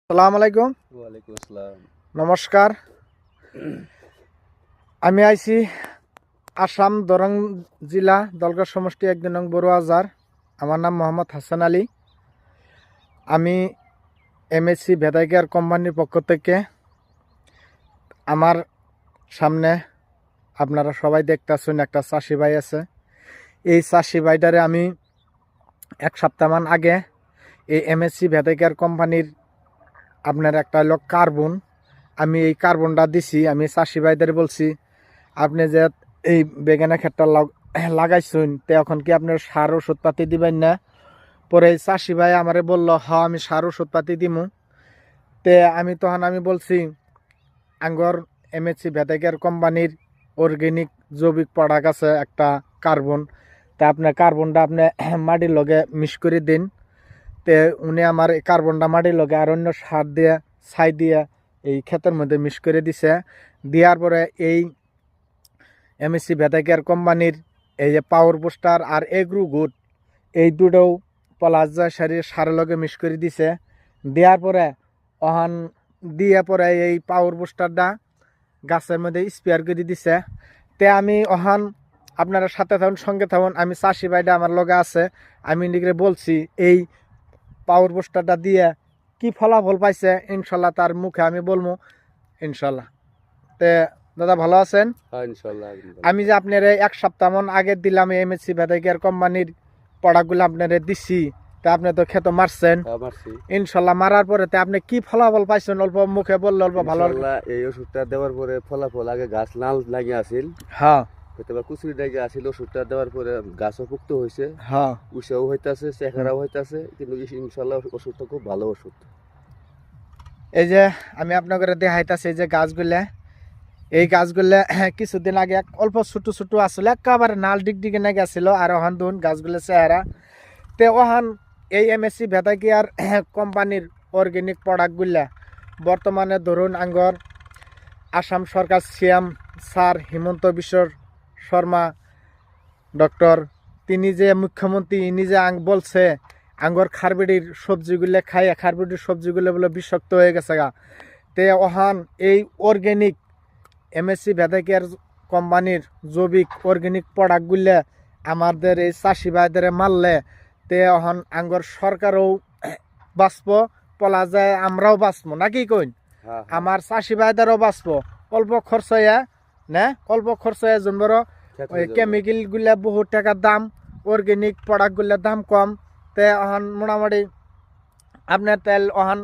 সালাম আলাইকুম। ওয়ালাইকুম আসসালাম। নমস্কার। আমি আইছি আসাম দরং জেলা দলগড় সমষ্টি ১ নং বড়ুয়াজার। আমার নাম মোহাম্মদ হাসান আলী। আমি এমএসসি ভেদাইকেয়ার কোম্পানির পক্ষ থেকে আমার সামনে আপনারা সবাই দেখতেছেন একটা চাষি ভাই আছে। এই চাষি ভাইটারে আমি ১ সপ্তাহমান আগে এই এমএসসি ভেদাইকেয়ার কোম্পানির আপনার একটা হলো কার্বন, আমি এই কার্বনটা দিছি। আমি চাষি ভাইদের বলছি আপনি যে এই বেগুনা ক্ষেতটা লাগাইছেন তে এখন কি আপনার সার ওষুধ পাতি দিবেন না? পরে এই চাষি ভাই আমারে বলল হ্যাঁ আমি সার ওষুধ পাতি দিমু। তে আমি বলছি আঙ্গর এমএসসি ভেদাইকেয়ার কোম্পানির অর্গ্যানিক জৈবিক প্রোডাক্ট আছে একটা কার্বন, তা আপনার কার্বনটা আপনি মাটির লগে মিক্স করে দিন। তে উনি আমার এই কার্বনটা মাটির লগে আর অন্য সার দিয়ে ছাই দিয়ে এই ক্ষেতের মধ্যে মিক্স করে দিছে। দেওয়ার পরে এই এমএসসি ভেদাইকেয়ার কোম্পানির এই যে পাওয়ার বুস্টার আর এগ্রো গুড এই দুটোও পলাশ সারের লগে মিক্স করে দিছে। দেওয়ার পরে অহন দিয়ে পরে এই পাওয়ার বুস্টারটা গাছের মধ্যে স্প্রে করে দিছে। তে আমি অহন আপনারা সাথে থাকুন, সঙ্গে থাকুন। আমি চাষি ভাইটা আমার লগে আছে, আমি নিগরে বলছি এই পাওয়ার বুস্টারটা দিয়ে কি ফলাফল পাইছে ইনশাল্লাহ তার মুখে আমি বলবো ইনশাল্লাহ। তে দাদা ভালো আছেন? হ্যাঁ ইনশাআল্লাহ। আমি যে আপনার ১ সপ্তাহ আগে দিলাম এমএসসি ভেদাইকেয়ার কোম্পানির প্রোডাক্টগুলো আপনারা দিচ্ছি, তা আপনি তো খেতে মারছেন ইনশাল্লাহ। মারার পরে তে আপনি কি ফলাফল পাইছেন অল্প মুখে বললে অল্প ভালো। এই ওষুধটা দেওয়ার পরে ফলাফল আগে গাছ লাল লাগে আসিল, হ্যাঁ হয়তো বা কুচুরি লাগে আসিল। ওষুধটা দেওয়ার পরে গাছও পুক্ত হয়েছে, হ্যাঁ উষাও হইতাছে, চেহারাও হইতাছে, কিন্তু ইনশাল্লাহ ওষুধটা খুব ভালো ওষুধ। এই যে আমি আপনাকে দেখাইতেছি এই যে গাছগুলা, এই গাছগুলা কিছুদিন আগে অল্প ছোট ছোট আসলে একেবারে নাল ডিগডিগে না গেছিল, আর ওহান দুন গাছগুলো চেহারা তে ওহান এই এমএসসি ভেদাইকেয়ার কোম্পানির অর্গ্যানিক প্রোডাক্টগুলা বর্তমানে ধরুন আঙ্গর আসাম সরকার CM sir Himanta Biswa Sarma doctor, তিনি যে মুখ্যমন্ত্রী ইনি যে বলছে আঙ্গর খারবেডির সবজিগুলো খাইয়ে খারবেডির সবজিগুলো বলে বিষাক্ত হয়ে গেছে গা। তে ওহান এই অর্গ্যানিক এমএসসি ভেদাইকেয়ার কোম্পানির জৈবিক অর্গ্যানিক প্রোডাক্টগুলো আমাদের এই চাষি ভাইদের মারলে তে ওহান আঙ্গর সরকারও বাঁচব, পলা যায় আমরাও বাঁচবো নাকি কইন, আমার চাষি ভাইদেরও বাঁচবো। অল্প খরচয়া না, অল্প খরচয়া জন্মর ওই কেমিক্যালগুলা বহুত টাকার দাম, অর্গ্যানিক প্রোডাক্টগুলোর দাম কম। তে ওহান মোটামুটি আপনার তেল ওহান